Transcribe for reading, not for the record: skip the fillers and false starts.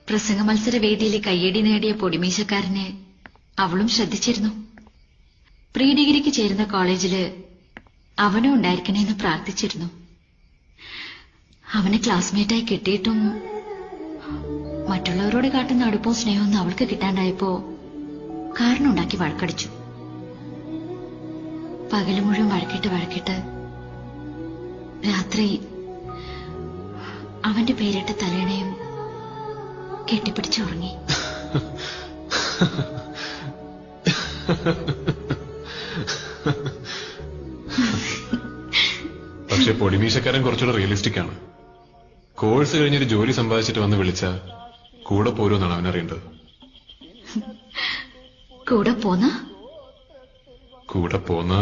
പ്രസംഗ മത്സര വേദിയിൽ കയ്യടി നേടിയ പൊടിമീശക്കാരനെ അവളും ശ്രദ്ധിച്ചിരുന്നു. പ്രീ ഡിഗ്രിക്ക് ചേരുന്ന കോളേജില് അവനും ഉണ്ടായിരിക്കണേന്ന് പ്രാർത്ഥിച്ചിരുന്നു. അവനെ ക്ലാസ്മേറ്റായി കിട്ടിയിട്ടും മറ്റുള്ളവരോട് കാട്ടുന്ന അടുപ്പവും സ്നേഹമൊന്നും അവൾക്ക് കിട്ടാണ്ടായപ്പോ കാരണമുണ്ടാക്കി വഴക്കടിച്ചു. പകല് മുഴുവൻ വഴക്കിട്ട് രാത്രി അവന്റെ പേരിട്ട തലേണയും കെട്ടിപ്പിടിച്ചുറങ്ങി. പക്ഷെ പൊടിമീശക്കാരൻ കുറച്ചുകൂടെ റിയലിസ്റ്റിക് ആണ്. കോഴ്സ് കഴിഞ്ഞൊരു ജോലി സമ്പാദിച്ചിട്ട് വന്ന് വിളിച്ച കൂടെ പോരുമെന്നാണ് അവനറിയേണ്ടത്. കൂടെ പോന്ന